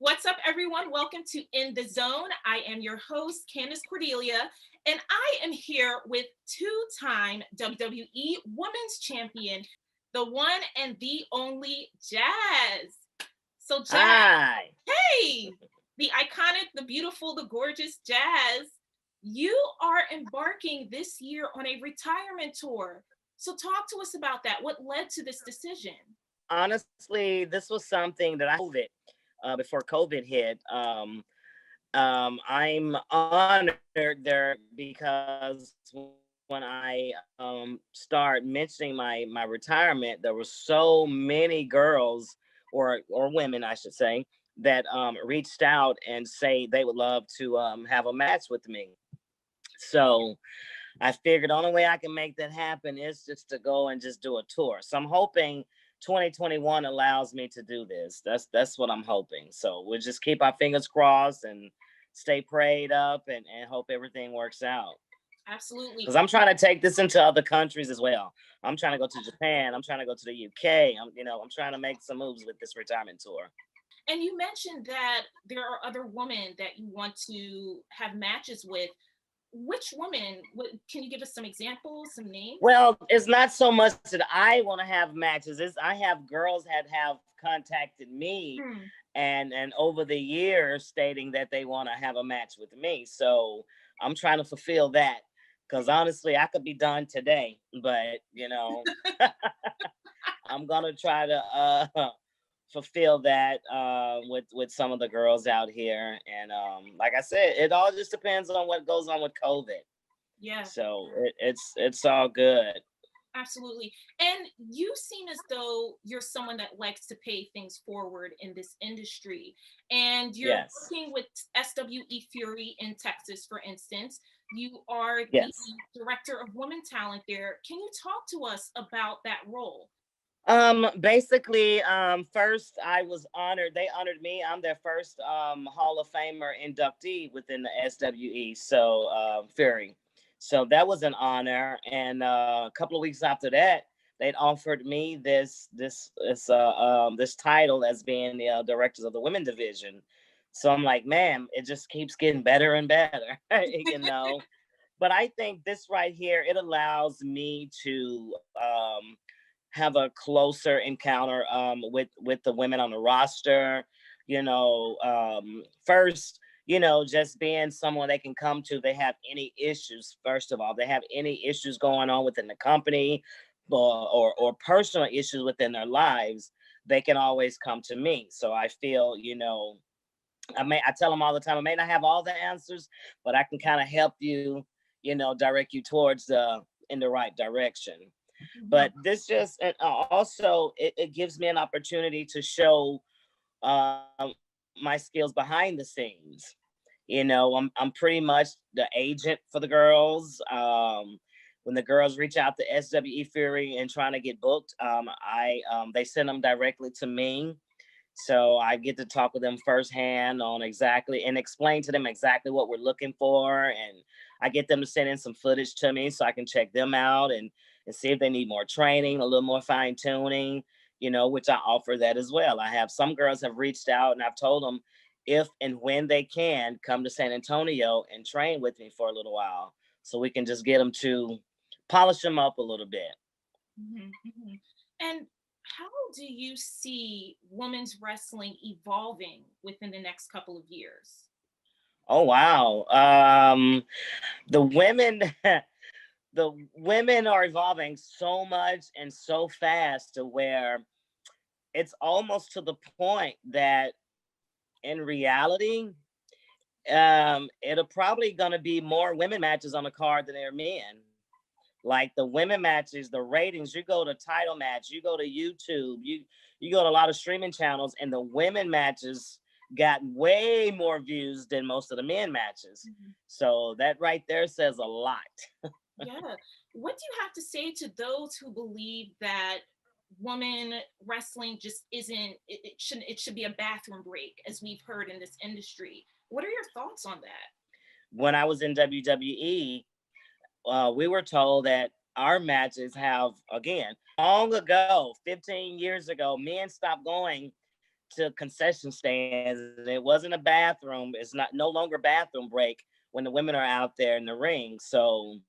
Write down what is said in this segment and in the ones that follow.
What's up, everyone? Welcome to In the Zone. I am your host, Candace Cordelia, and I am here with two-time WWE Women's Champion, the one and the only Jazz. So, Jazz, Hi. hey, the iconic, the beautiful, the gorgeous Jazz, you are embarking this year on a retirement tour. So, talk to us about that. What led to this decision? Honestly, this was something that I COVID before COVID hit. I'm honored there because when I start mentioning my retirement, there were so many girls or women, I should say, that reached out and say they would love to have a match with me. So I figured the only way I can make that happen is just to go and just do a tour. So I'm hoping 2021 allows me to do this. That's what I'm hoping. So we'll just keep our fingers crossed and stay prayed up and hope everything works out. Absolutely. Because I'm trying to take this into other countries as well. I'm trying to go to Japan. I'm trying to go to the UK. I'm trying to make some moves with this retirement tour. And you mentioned that there are other women that you want to have matches with. Which woman? Can you give us some examples, some names? Well, it's not so much that I want to have matches. It's I have girls that have contacted me Hmm. and over the years stating that they want to have a match with me. So I'm trying to fulfill that because honestly, I could be done today, but I'm gonna try to fulfill that with some of the girls out here. And like I said, it all just depends on what goes on with COVID. Yeah, So it's all good. absolutely. And you seem as though you're someone that likes to pay things forward in this industry. And you're Yes. working with SWE Fury in Texas, for instance. You are the Yes. director of women talent there. Can you talk to us about that role? Basically, first I was honored. They honored me. I'm their first Hall of Famer inductee within the SWE. So Fury. So that was an honor. And a couple of weeks after that, they'd offered me this title as being the directors of the women division. So I'm like, man, it just keeps getting better and better, But I think this right here, it allows me to have a closer encounter with the women on the roster. First, just being someone they can come to. They have any issues. First of all, they have any issues going on within the company, or personal issues within their lives. They can always come to me. So I feel, I tell them all the time, I may not have all the answers, but I can kind of help you, direct you towards in the right direction. Mhm. But this just and also it gives me an opportunity to show my skills behind the scenes. I'm pretty much the agent for the girls. When the girls reach out to SWE Fury and trying to get booked, I they send them directly to me. So I get to talk with them firsthand on exactly and explain to them exactly what we're looking for. And I get them to send in some footage to me so I can check them out and see if they need more training, a little more fine tuning, which I offer that as well. I have some girls have reached out and I've told them if and when they can come to San Antonio and train with me for a little while so we can just get them to polish them up a little bit. Mhm, mhm. And how do you see women's wrestling evolving within the next couple of years? Oh, wow. The women the women are evolving so much and so fast to where it's almost to the point that in reality, it'll probably gonna be more women matches on the card than there are men. Like the women matches, the ratings, you go to title match, you go to YouTube, you go to a lot of streaming channels, and the women matches got way more views than most of the men matches. Mhm. So that right there says a lot. Yeah. What do you have to say to those who believe that woman wrestling just isn't it should be a bathroom break as we've heard in this industry? What are your thoughts on that? When I was in WWE, we were told that our matches have, again, long ago, 15 years ago, men stopped going to concession stands, and it wasn't a bathroom. It's not no longer bathroom break when the women are out there in the ring. So,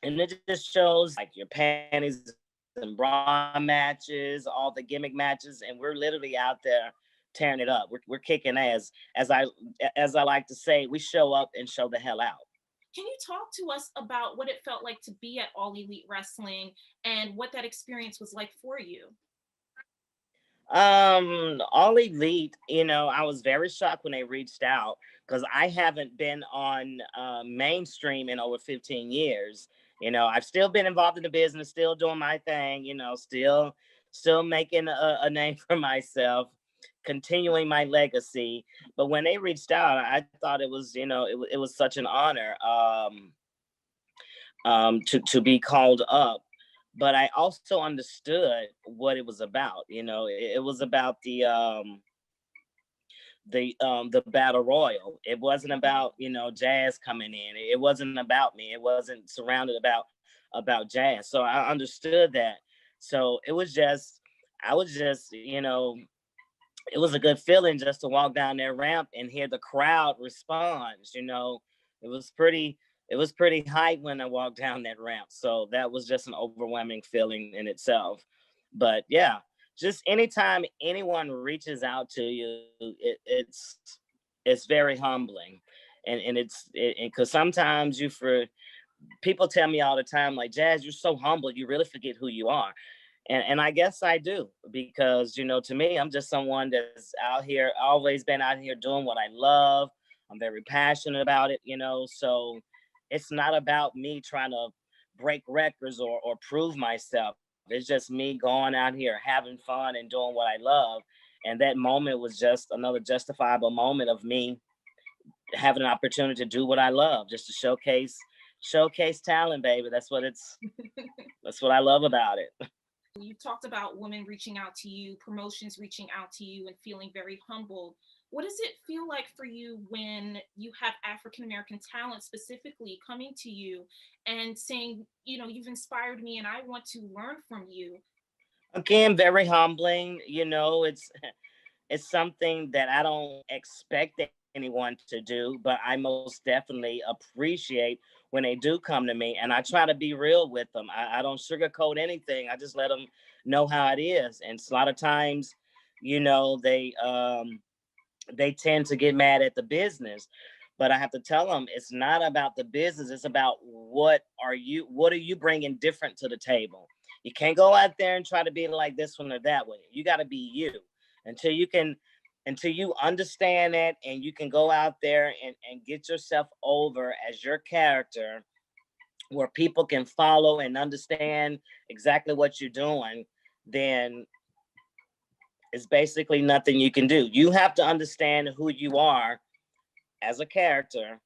and it just shows like your panties and bra matches, all the gimmick matches, and we're literally out there tearing it up. We're kicking ass. As I like to say, we show up and show the hell out. Can you talk to us about what it felt like to be at All Elite Wrestling and what that experience was like for you? All Elite, I was very shocked when they reached out because I haven't been on mainstream in over 15 years. I've still been involved in the business, still doing my thing, still making a name for myself, continuing my legacy. But when they reached out, I thought it was, it was such an honor to be called up. But I also understood what it was about. It was about the battle royal. It wasn't about Jazz coming in. It wasn't about me. It wasn't surrounded about Jazz. So I understood that. So I was just it was a good feeling just to walk down that ramp and hear the crowd respond. It was pretty it was pretty hype when I walked down that ramp. So that was just an overwhelming feeling in itself. But yeah, just anytime anyone reaches out to you, it's very humbling. And it's because sometimes people tell me all the time, like, Jazz, you're so humble, you really forget who you are. And I guess I do, because to me, I'm just someone that's out here, always been out here doing what I love. I'm very passionate about it, so it's not about me trying to break records or prove myself. It's just me going out here having fun and doing what I love. And that moment was just another justifiable moment of me having an opportunity to do what I love, just to showcase talent, baby. That's what I love about it. You talked about women reaching out to you, promotions reaching out to you, and feeling very humbled. What does it feel like for you when you have African American talent specifically coming to you and saying, you've inspired me and I want to learn from you? Again, very humbling. It's something that I don't expect anyone to do, but I most definitely appreciate when they do come to me. And I try to be real with them. I don't sugarcoat anything. I just let them know how it is. And a lot of times, they tend to get mad at the business. But I have to tell them it's not about the business. It's about what are you bringing different to the table. You can't go out there and try to be like this one or that one. You got to be you until you can until you understand that, and you can go out there and get yourself over as your character, where people can follow and understand exactly what you're doing. Then it's basically nothing you can do. You have to understand who you are as a character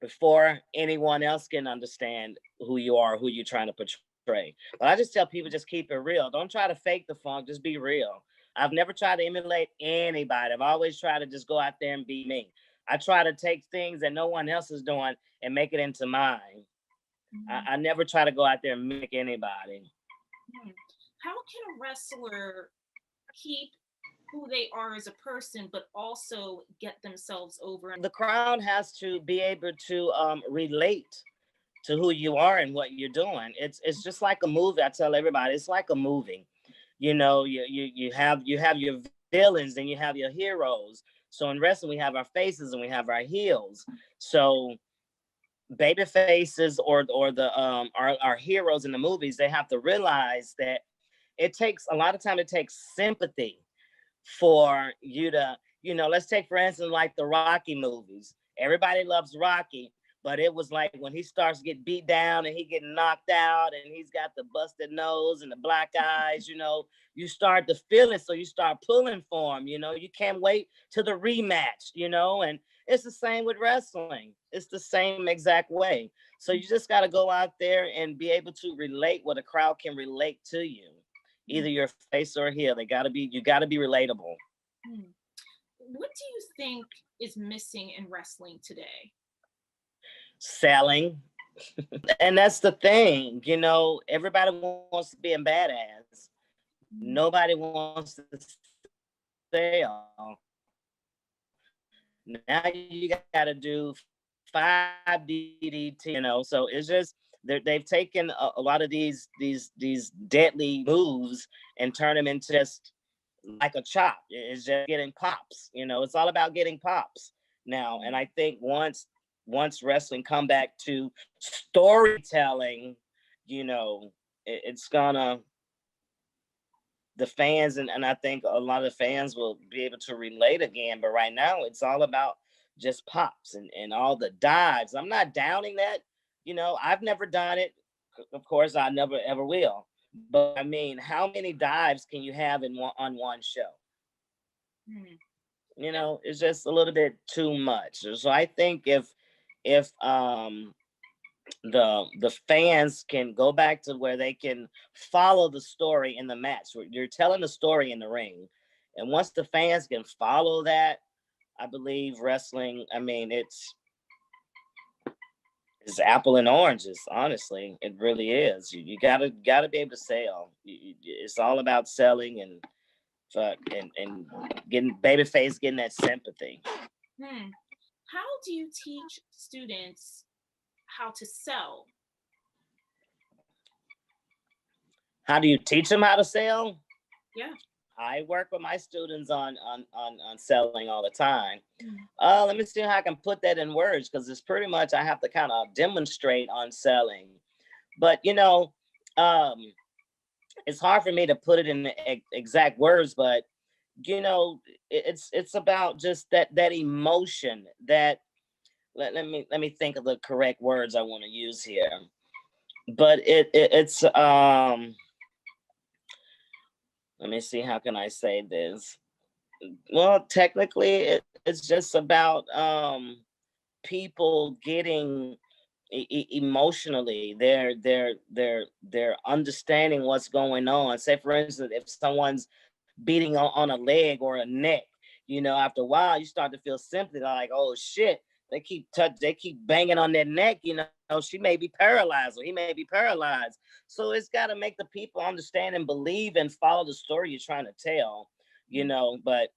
before anyone else can understand who you are, who you're trying to portray. But I just tell people, just keep it real. Don't try to fake the funk. Just be real. I've never tried to emulate anybody. I've always tried to just go out there and be me. I try to take things that no one else is doing and make it into mine. I never try to go out there and mimic anybody. How can a wrestler keep who they are as a person, but also get themselves over? The crowd has to be able to relate to who you are and what you're doing. It's just like a movie. I tell everybody, it's like a movie. You have your villains and you have your heroes. So in wrestling, we have our faces and we have our heels. So baby faces or the our heroes in the movies, they have to realize that it takes a lot of time. It takes sympathy for you to, let's take for instance like the Rocky movies. Everybody loves Rocky, but it was like when he starts to get beat down and he get knocked out and he's got the busted nose and the black eyes, you start to feel it. So you start pulling for him, you can't wait to the rematch, and it's the same with wrestling. It's the same exact way. So you just got to go out there and be able to relate what a crowd can relate to you. Either your face or heel. You gotta be relatable. What do you think is missing in wrestling today? Selling. And that's the thing, everybody wants to be a badass. Nobody wants to sell. Now you got to do 5 DDT, So it's just they've taken a lot of these deadly moves and turn them into just like a chop. It's just getting pops. It's all about getting pops now. And I think once wrestling come back to storytelling, it's gonna the fans and I think a lot of fans will be able to relate again. But right now it's all about just pops and all the dives. I'm not downing that. I've never done it. Of course, I never ever will. But I mean, how many dives can you have on one show? It's just a little bit too much. So I think if the fans can go back to where they can follow the story in the match. You're telling the story in the ring, and once the fans can follow that, I believe wrestling. I mean, it's apple and oranges. Honestly, it really is. You gotta be able to sell. It's all about selling and getting babyface, getting that sympathy. How do you teach students how to sell? How do you teach them how to sell? Yeah. I work with my students on selling all the time. Let me see how I can put that in words, because it's pretty much I have to kind of demonstrate on selling. But it's hard for me to put it in exact words. But it's about just that emotion. That let me think of the correct words I want to use here. But it's let me see, how can I say this? Well, technically, it's just about people getting emotionally. They're understanding what's going on. Say, for instance, if someone's beating on a leg or a neck, after a while, you start to feel sympathy, like, oh shit, they keep banging on their neck. She may be paralyzed, or he may be paralyzed. So it's got to make the people understand and believe and follow the story you're trying to tell. But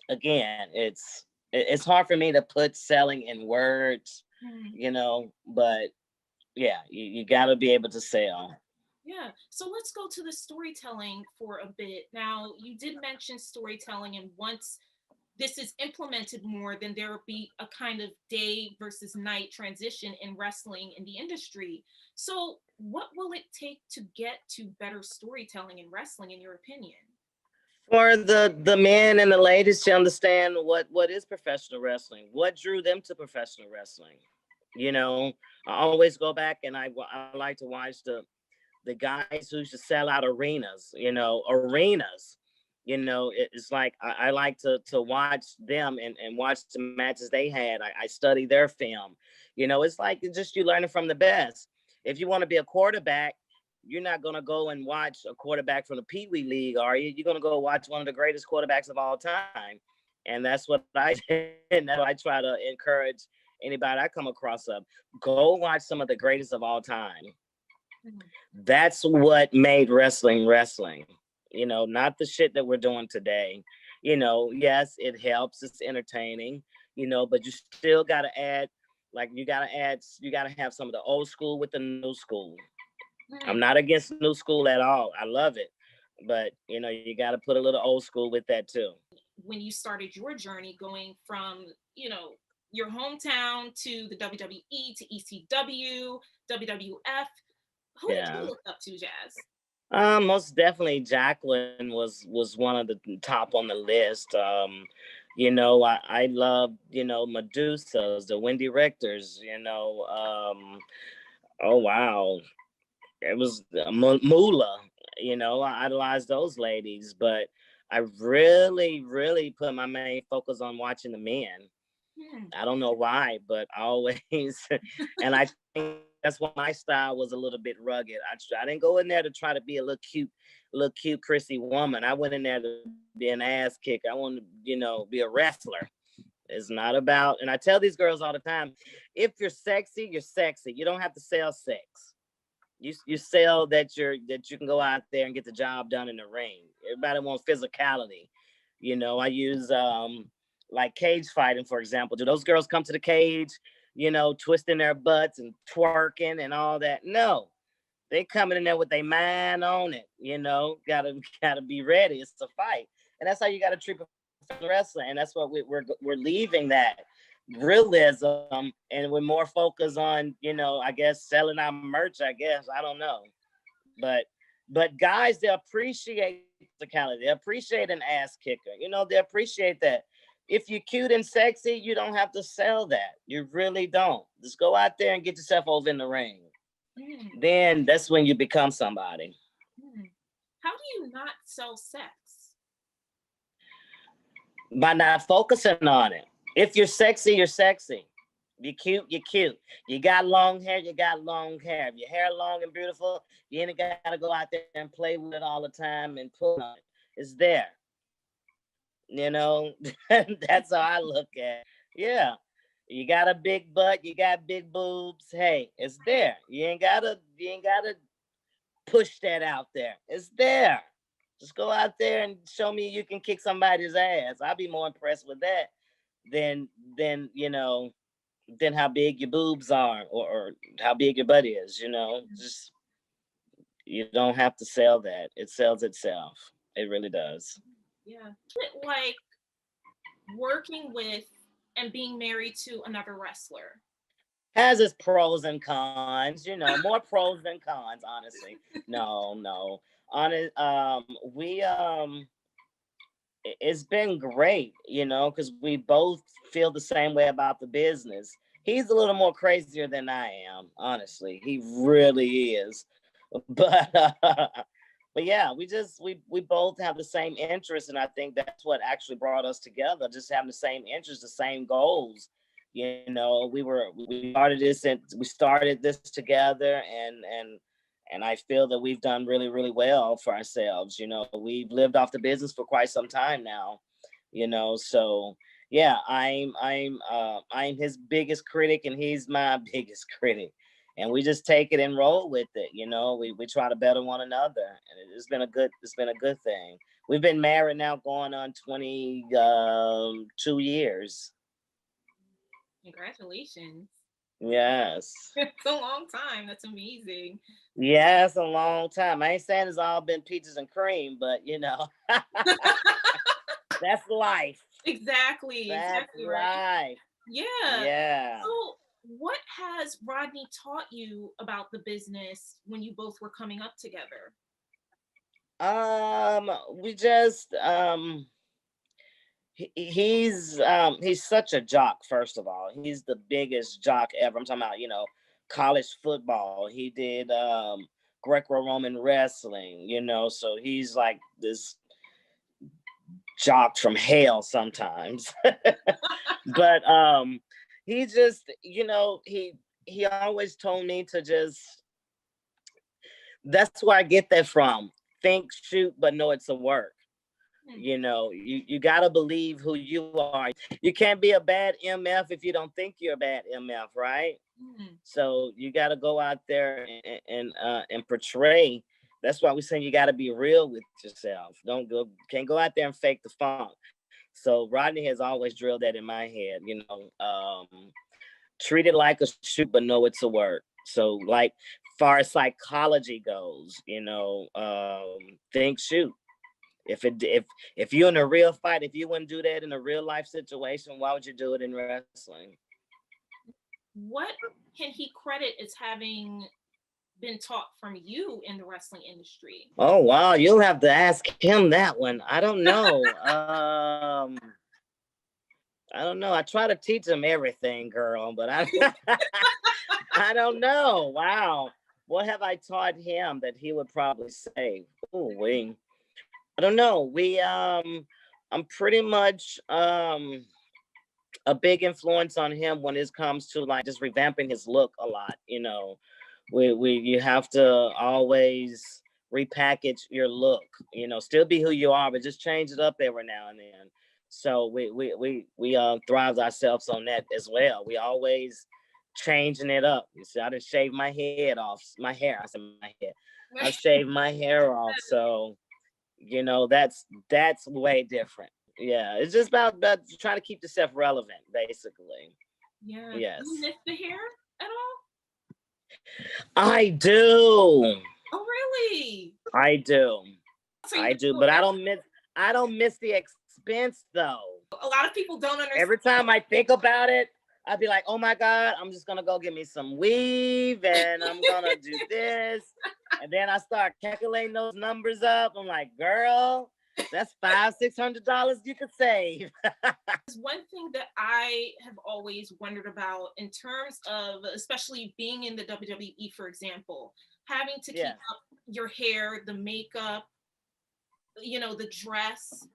again, it's hard for me to put selling in words. But yeah, you got to be able to sell. Yeah. So let's go to the storytelling for a bit. Now, you did mention storytelling, and once this is implemented more, then there will be a kind of day versus night transition in wrestling in the industry. So, what will it take to get to better storytelling in wrestling, in your opinion? For the men and the ladies to understand what is professional wrestling, what drew them to professional wrestling. I always go back and I like to watch the guys who used to sell out arenas. It's like I like to watch them and watch the matches they had. I study their film. It's like just you learning from the best. If you want to be a quarterback, you're not going to go and watch a quarterback from the Pee Wee League, are you? You're going to go watch one of the greatest quarterbacks of all time. And that's what I did. And that's what I try to encourage anybody I come across of. Go watch some of the greatest of all time. That's what made wrestling wrestling. Not the shit that we're doing today. Yes, it helps. It's entertaining, but you still got to add, like you got to have some of the old school with the new school. I'm not against new school at all. I love it. But, you got to put a little old school with that too. When you started your journey going from, your hometown to the WWE, to ECW, WWF, who did you look up to, Jazz? Most definitely Jacqueline was one of the top on the list. I love, Medusa's, the Wendy Richters, oh wow. It was Moolah, I idolized those ladies, but I really, really put my main focus on watching the men. I don't know why, but I always, and I think that's why my style was a little bit rugged. I didn't go in there to try to be a little cute, prissy woman. I went in there to be an ass kicker. I wanted to, be a wrestler. It's not about, and I tell these girls all the time, if you're sexy, you're sexy. You don't have to sell sex. You sell that you can go out there and get the job done in the ring. Everybody wants physicality. I use like cage fighting, for example. Do those girls come to the cage, twisting their butts and twerking and all that? No. They coming in there with their mind on it, gotta be ready. It's a fight. And that's how you gotta treat professional wrestling. And that's what we're leaving that realism, and we're more focused on, I guess selling our merch, I guess. I don't know. But guys, they appreciate physicality. They appreciate an ass kicker. They appreciate that. If you're cute and sexy, you don't have to sell that. You really don't. Just go out there and get yourself over in the ring. Then that's when you become somebody. How do you not sell sex? By not focusing on it. If you're sexy, you're sexy. You're cute, you're cute. You got long hair, you got long hair. If your hair long and beautiful, you ain't gotta go out there and play with it all the time and pull on it. It's there. That's how I look at it. Yeah. You got a big butt, you got big boobs. Hey, it's there. You ain't gotta push that out there. It's there. Just go out there and show me you can kick somebody's ass. I'll be more impressed with that than how big your boobs are, or how big your butt is. Just, you don't have to sell that. It sells itself. It really does. Yeah. Like working with and being married to another wrestler has its pros and cons, more pros than cons, honestly. No. It's been great, because we both feel the same way about the business. He's a little more crazier than I am, honestly. He really is. But yeah, we both have the same interests, and I think that's what actually brought us together. Just having the same interests, the same goals. We started this together, and I feel that we've done really, really well for ourselves. We've lived off the business for quite some time now. So yeah, I'm his biggest critic, and he's my biggest critic. And we just take it and roll with it. We try to better one another, and it's been a good thing. We've been married now going on 22 years. Congratulations. Yes. It's a long time. That's amazing. Yeah, it's a long time. I ain't saying it's all been peaches and cream, but that's life. Exactly. That's exactly life. Right. Yeah. Yeah. So what has Rodney taught you about the business when you both were coming up together? We just he's such a jock. First of all, he's the biggest jock ever. I'm talking about college football. He did Greco-Roman wrestling. So he's like this jock from hell sometimes. But he just he always told me to just, that's where I get that from. Think, shoot, but know it's a work. You gotta believe who you are. You can't be a bad MF if you don't think you're a bad MF, right? So you gotta go out there and portray. That's why we're saying you gotta be real with yourself. Can't go out there and fake the funk. So Rodney has always drilled that in my head. Treat it like a shoot, but know it's a work. So like far as psychology goes, think, shoot. If you're in a real fight, if you wouldn't do that in a real life situation, why would you do it in wrestling? What can he credit as having been taught from you in the wrestling industry? Oh wow, you'll have to ask him that one. I don't know. I don't know. I try to teach him everything, girl, but I don't know. Wow. What have I taught him that he would probably say? Oh, I don't know. I'm pretty much a big influence on him when it comes to like just revamping his look a lot. You have to always repackage your look. Still be who you are, but just change it up every now and then. So we thrive ourselves on that as well. We always changing it up. You see, I just shaved my head off, my hair. I said my head. I've shaved my hair off, so you know that's way different. Yeah, it's just about trying to keep yourself relevant, basically. Yeah. Do you Yes, miss the hair at all? I do. Oh, really? I do. So you I can do, do but it. I don't miss the expense though. A lot of people don't understand. Every time I think about it, I'd be like, oh my God, I'm just gonna go get me some weave and I'm gonna do this. And then I start calculating those numbers up. I'm like, girl, that's $500-$600 you could save. One thing that I have always wondered about in terms of, especially being in the WWE, for example, having to keep Yes. up your hair, the makeup, the dress.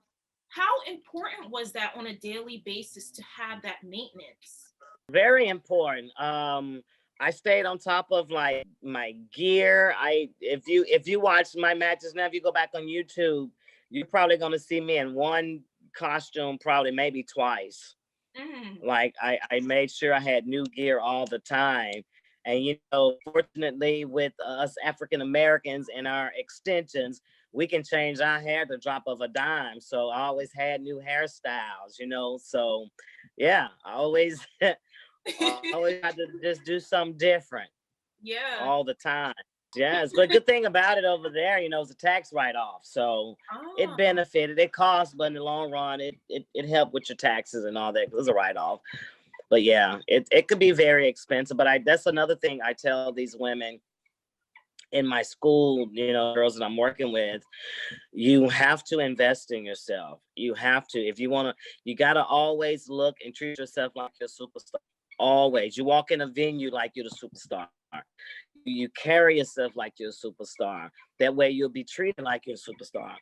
How important was that on a daily basis to have that maintenance? Very important. I stayed on top of like my gear. If you watch my matches now, if you go back on YouTube, you're probably gonna see me in one costume, probably maybe twice. Mm. Like I made sure I had new gear all the time. And you know, fortunately with us African Americans and our extensions, we can change our hair at the drop of a dime. So I always had new hairstyles, you know. So yeah, I always always had to just do something different Yeah. all the time. Yes, but good thing about it over there, you know, it's a tax write-off. So it Ah, benefited. It cost, but in the long run, it helped with your taxes and all that. It was a write-off. But yeah, it could be very expensive. But that's another thing I tell these women in my school, you know, girls that I'm working with. You have to invest in yourself. You have to. If you want to, you got to always look and treat yourself like you're a superstar. Always. You walk in a venue like you're the superstar. You carry yourself like you're a superstar. That way you'll be treated like you're a superstar.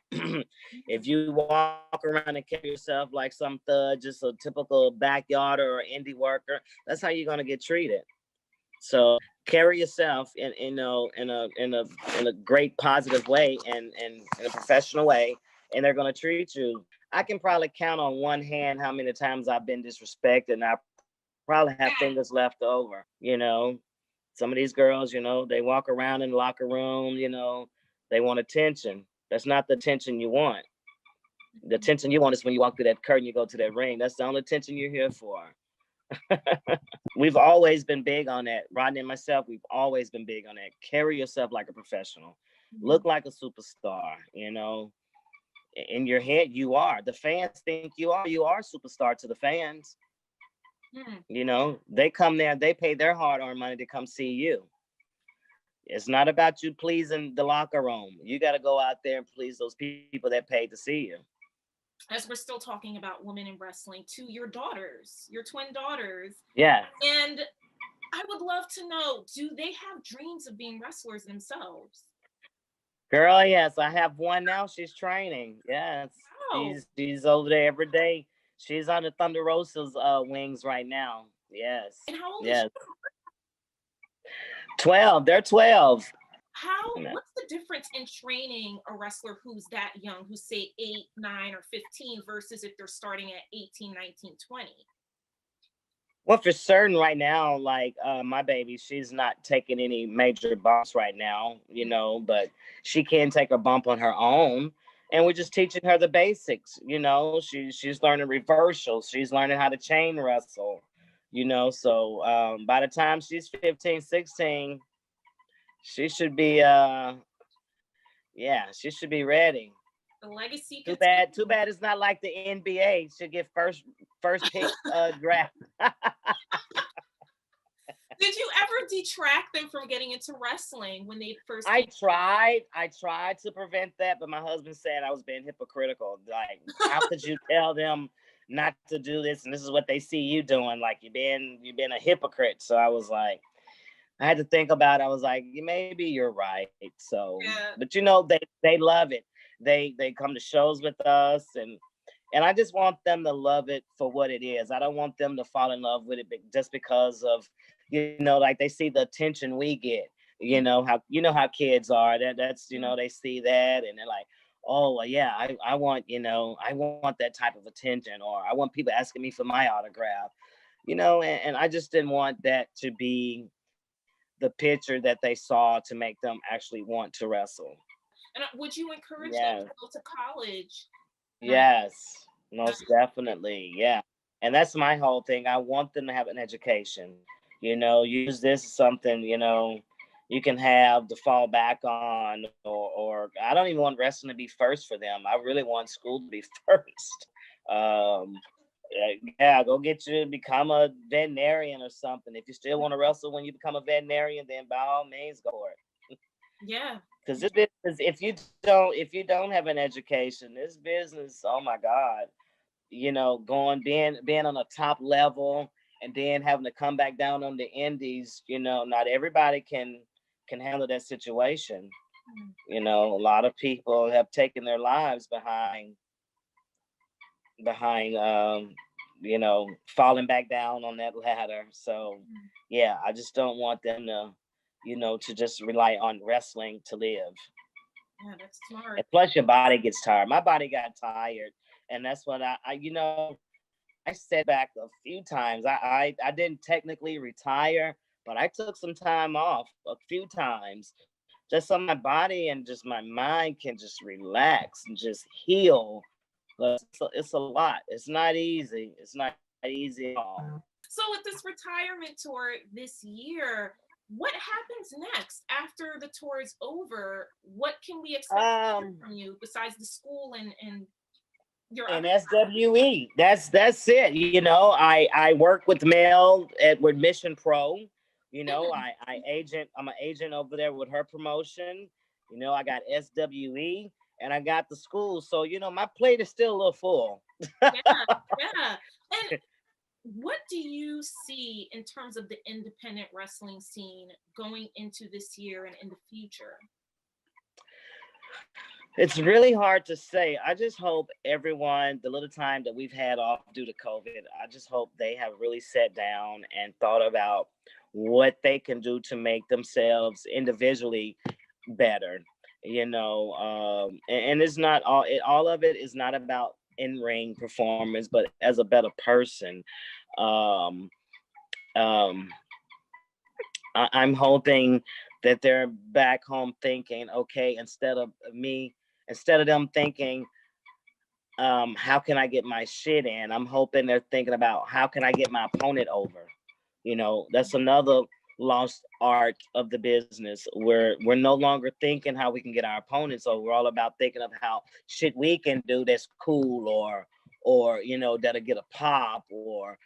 If you walk around and carry yourself like some thug, just a typical backyarder or indie worker, that's how you're gonna get treated. So carry yourself in a great positive way and in a professional way, and they're gonna treat you. I can probably count on one hand how many times I've been disrespected, and I probably have fingers left over, you know. Some of these girls, you know, they walk around in the locker room, you know, they want attention. That's not the attention you want. The attention you want is when you walk through that curtain, you go to that ring. That's the only attention you're here for. We've always been big on that. Rodney and myself, we've always been big on that. Carry yourself like a professional. Look like a superstar, you know. In your head, you are. The fans think you are. You are a superstar to the fans. mm. You know, they come there, they pay their hard-earned money to come see you. It's not about you pleasing the locker room. You got to go out there and please those people that paid to see you. As we're still talking about women in wrestling, to your daughters, your twin daughters, Yeah. and I would love to know, do they have dreams of being wrestlers themselves? Girl, yes, I have one now. She's training. Yes. Oh, She's over there every day. She's on the Thunder Rosa's wings right now. Yes. and how old is she? Yes. 12. They're 12. What's the difference in training a wrestler who's that young, who's say 8, 9, or 15 versus if they're starting at 18, 19, 20? Well, for certain right now, like my baby, she's not taking any major bumps right now, you know, but she can take a bump on her own. And we're just teaching her the basics, you know. She's learning reversals, she's learning how to chain wrestle, you know. So by the time she's 15, 16, she should be yeah, she should be ready. The legacy Too continues. bad it's not like the NBA. Should get first pick draft. Did you ever detract them from getting into wrestling when they first I came? tried to prevent that, but my husband said I was being hypocritical. Like, how could you tell them not to do this and this is what they see you doing? Like you've been a hypocrite. So I was like, I had to think about it. I was like, maybe you're right. So, Yeah. but you know, they love it. They come to shows with us and I just want them to love it for what it is. I don't want them to fall in love with it just because of, you know, like they see the attention we get. You know how kids are. That's you know, they see that and they're like, oh well, yeah, I want, you know, I want that type of attention, or I want people asking me for my autograph. and I just didn't want that to be the picture that they saw to make them actually want to wrestle. And would you encourage them Yeah. to go to college? Like, Yes, uh, most definitely. Yeah. And that's my whole thing. I want them to have an education. Use this as something, you can have to fall back on, or I don't even want wrestling to be first for them. I really want school to be first. Yeah, go get you become a veterinarian or something. If you still want to wrestle when you become a veterinarian, then by all means go for it. yeah. Because this business, if you don't have an education, this business, oh my God, being on a top level and then having to come back down on the indies, not everybody can handle that situation. A lot of people have taken their lives behind falling back down on that ladder. So yeah, I just don't want them to just rely on wrestling to live. Yeah, that's smart. And plus your body gets tired. My body got tired. And that's what I set back a few times. I didn't technically retire, but I took some time off a few times just so my body and just my mind can just relax and just heal. It's a lot. It's not easy. It's not easy at all. So with this retirement tour this year, what happens next after the tour is over? What can we expect to hear Um, from you besides the school and your and other? SWE. That's it. I work with Mel with Mission Pro. I'm an agent over there with her promotion. I got SWE and I got the school. So, my plate is still a little full. Yeah, yeah. And what do you see in terms of the independent wrestling scene going into this year and in the future? It's really hard to say. I just hope everyone, the little time that we've had off due to COVID, I just hope they have really sat down and thought about what they can do to make themselves individually better. And it's not all of it is not about in ring performance, but as a better person. Um, um, I'm hoping that they're back home thinking, okay, instead of them thinking, how can I get my shit in? I'm hoping they're thinking about how can I get my opponent over. That's another lost art of the business where we're no longer thinking how we can get our opponents over. We're all about thinking of how shit we can do that's cool or that'll get a pop or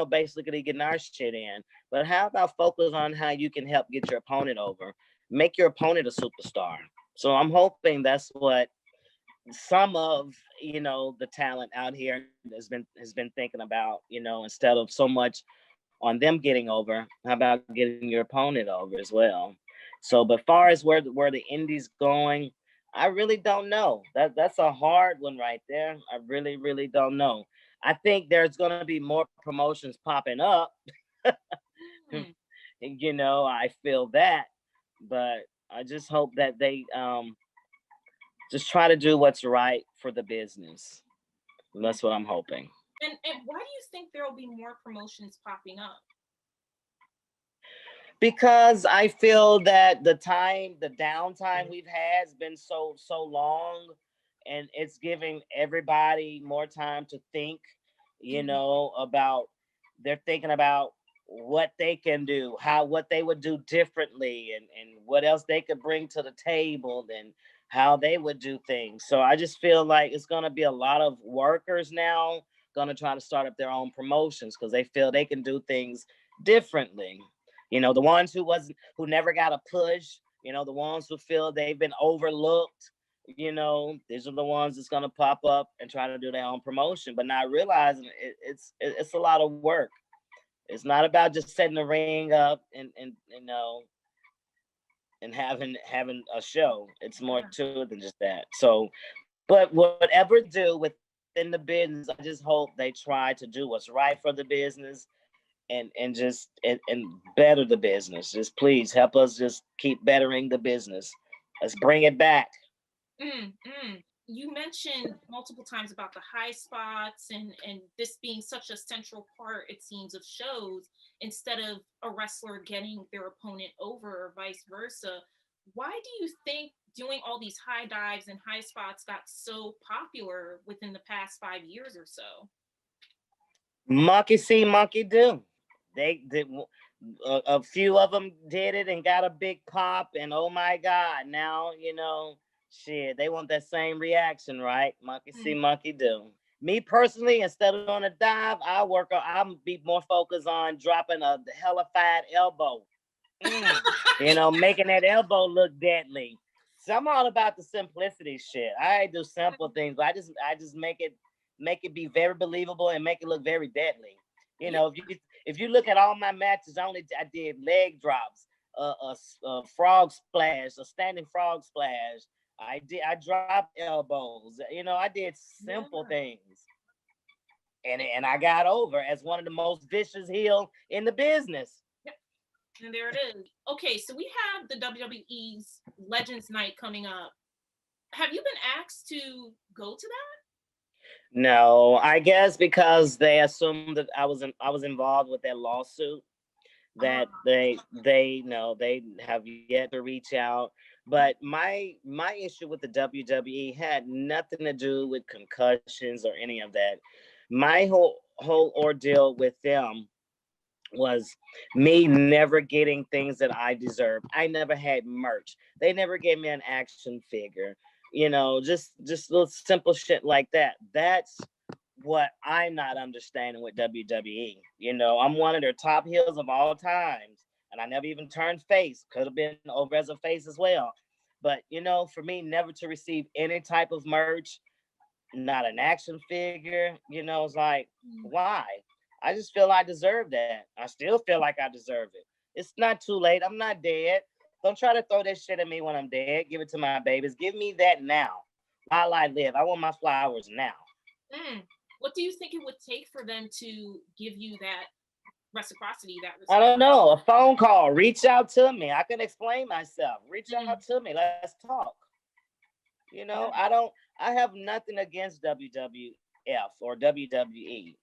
basically getting our shit in. But how about focus on how you can help get your opponent over? Make your opponent a superstar. So I'm hoping that's what some of the talent out here has been thinking about, instead of so much on them getting over, how about getting your opponent over as well? So but far as where the indies going, I really don't know. That's a hard one right there. I really don't know. I think there's going to be more promotions popping up. Hmm. I feel that, but I just hope that they just try to do what's right for the business. And that's what I'm hoping. And why do you think there will be more promotions popping up? Because I feel that the downtime we've had has been so long, and it's giving everybody more time to think, Mhm. about they're thinking about what they can do, what they would do differently, and what else they could bring to the table, and how they would do things. So I just feel like it's gonna be a lot of workers now gonna try to start up their own promotions because they feel they can do things differently. The ones who never got a push, the ones who feel they've been overlooked, these are the ones that's gonna pop up and try to do their own promotion, but not realizing it's a lot of work. It's not about just setting the ring up and having a show. It's more Yeah. to it than just that. So, but whatever they do within the business, I just hope they try to do what's right for the business and better the business. Just please help us just keep bettering the business. Let's bring it back. Mm, mm. you mentioned multiple times about the high spots and this being such a central part, it seems, of shows instead of a wrestler getting their opponent over or vice versa. Why do you think doing all these high dives and high spots got so popular within the past 5 years or so? Monkey see, monkey do. They did. A few of them did it and got a big pop, and oh my God, now shit, they want that same reaction, right? Monkey see, Mm. monkey do. Me personally, instead of on a dive, I'm be more focused on dropping a hellified elbow. Mm. Making that elbow look deadly. So I'm all about the simplicity shit. I do simple things, but I just make it be very believable and make it look very deadly. Yeah. If you look at all my matches, I did leg drops, a frog splash, a standing frog splash. I dropped elbows. I did Yeah. simple things, and I got over as one of the most vicious heel in the business. Yep. And there it is. Okay, so we have the WWE's Legends Night coming up. Have you been asked to go to that? No, I guess because they assumed that I was involved with that lawsuit, that Ah, they know they have yet to reach out. But my issue with the WWE had nothing to do with concussions or any of that. My whole ordeal with them was me never getting things that I deserved. I never had merch. They never gave me an action figure. Just little simple shit like that. That's what I'm not understanding with WWE. I'm one of their top heels of all times, and I never even turned face. Could have been over as a face as well. But for me, never to receive any type of merch, not an action figure, it's like, mm, why? I just feel I deserve that. I still feel like I deserve it. It's not too late. I'm not dead. Don't try to throw that shit at me when I'm dead. Give it to my babies. Give me that now while I live. I want my flowers now. mm. What do you think it would take for them to give you that reciprocity, that I respect? don't know. A phone call. Reach out to me. I can explain myself. Reach out Mm, to me. Let's talk. yeah. I have nothing against WWF or WWE,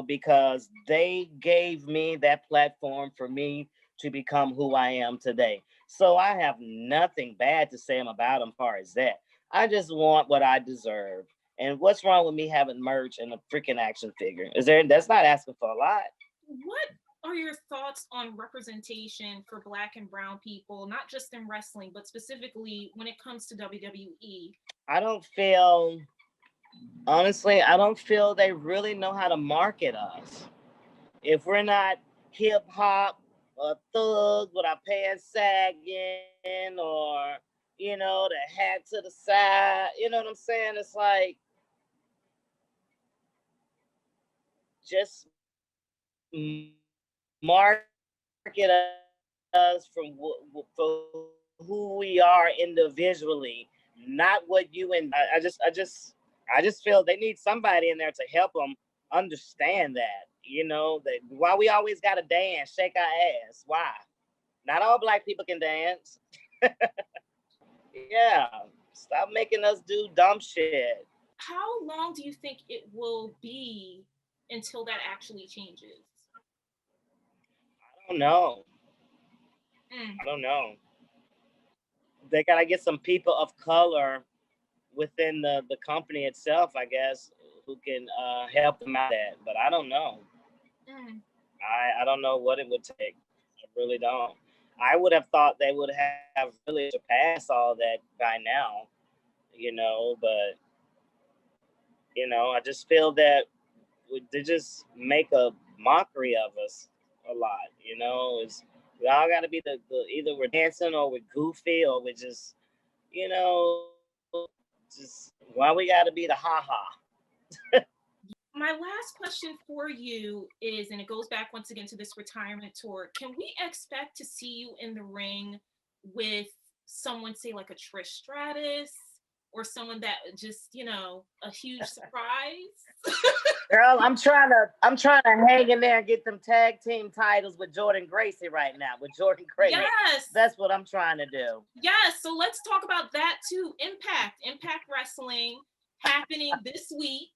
because they gave me that platform for me to become who I am today. So I have nothing bad to say about them as far as that. I just want what I deserve. And what's wrong with me having merch and a freaking action figure? That's not asking for a lot. What are your thoughts on representation for Black and Brown people, not just in wrestling, but specifically when it comes to WWE? I don't feel Honestly, I don't feel they really know how to market us. If we're not hip hop or thug with our pants sagging, or the hat to the side, you know what I'm saying? It's like, just market us for who we are individually, not what you endorse. I just feel they need somebody in there to help them understand that. That why we always got to dance, shake our ass. Why? Not all black people can dance. Yeah, stop making us do dumb shit. How long do you think it will be until that actually changes? I don't know. Mm, I don't know. They gotta get some people of color within the company itself, I guess, who can help them out at. But I don't know. mm. I don't know what it would take. I really don't. I would have thought they would have really surpassed all that by now, but I just feel that they just make a mockery of us a lot. It's we all got to be the either we're dancing or we're goofy or we're just you know just why we got to be the ha ha. My last question for you is, and it goes back once again to this retirement tour. Can we expect to see you in the ring with someone, say like a Trish Stratus, or someone that just, a huge surprise? Girl, I'm trying to hang in there and get them tag team titles with Jordan Gracie right now. With Jordan Gracie, Yes. that's what I'm trying to do. Yes. So let's talk about that too. Impact Wrestling happening this week.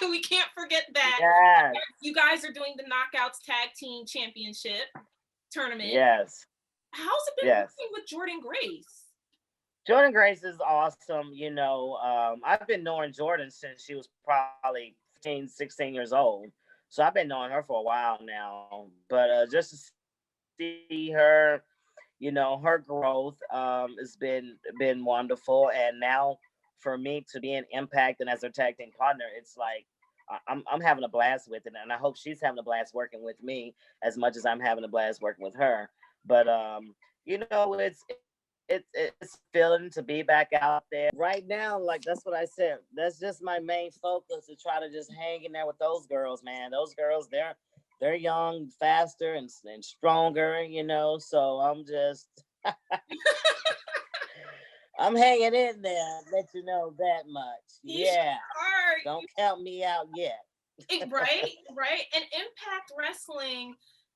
We can't forget that. Yes. You guys are doing the Knockouts Tag Team Championship tournament. Yes. How's it been working with Jordynne Grace? Jordynne Grace is awesome. I've been knowing Jordynne since she was probably 15, 16 years old. So I've been knowing her for a while now. But just to see her, her growth has been wonderful. And now for me to be in Impact and as her tag team partner, it's like I'm having a blast with it. And I hope she's having a blast working with me as much as I'm having a blast working with her. But it's feeling to be back out there right now. Like, that's what I said. That's just my main focus, to try to just hang in there with those girls, man. Those girls, they're young, faster, and stronger, So I'm just I'm hanging in there. Let you know that much. Yeah. Don't count me out yet. Right. And Impact Wrestling,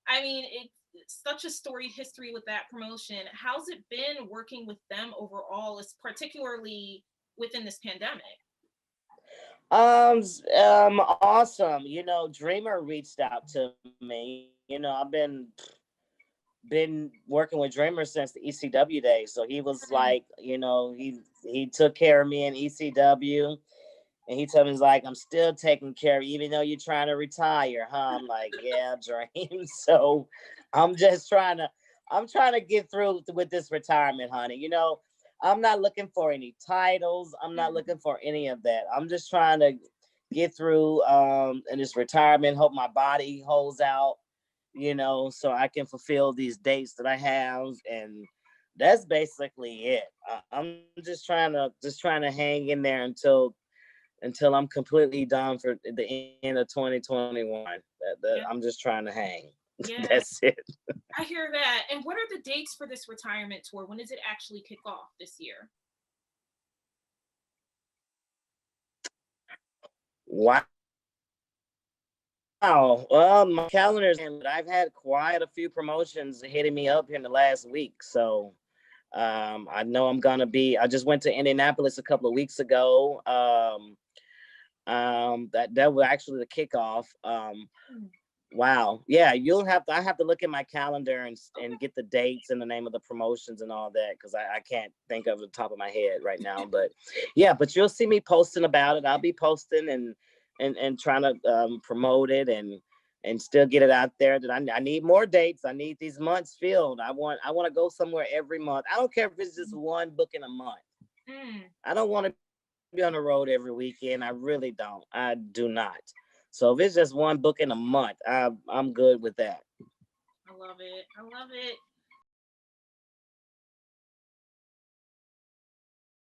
I mean, it's such a storied history with that promotion. How's it been working with them overall, particularly within this pandemic? Awesome. Dreamer reached out to me. I've been working with Dreamer since the ECW days. So he was like, he took care of me in ECW. And he told me, he's like, I'm still taking care of you, even though you're trying to retire, huh? I'm like, yeah, Dream. So I'm trying to get through with this retirement, honey. I'm not looking for any titles. I'm not looking for any of that. I'm just trying to get through in this retirement, hope my body holds out, so I can fulfill these dates that I have. And that's basically it. I'm just trying to hang in there until I'm completely done for the end of 2021. I'm just trying to hang. Yeah. That's it. I hear that. And what are the dates for this retirement tour? When does it actually kick off this year? Wow. Well, my calendar's in, but I've had quite a few promotions hitting me up in the last week. So I know I'm gonna be. I just went to Indianapolis a couple of weeks ago. That was actually the kickoff. Wow. Yeah, I have to look at my calendar and get the dates and the name of the promotions and all that, because I can't think of the top of my head right now. But yeah, but you'll see me posting about it. I'll be posting and trying to promote it and still get it out there. That I need more dates. I need these months filled. I want to go somewhere every month. I don't care if it's just one booking a month. I don't want to be on the road every weekend. I really don't. I do not. So if it's just one book in a month, I'm good with that. I love it.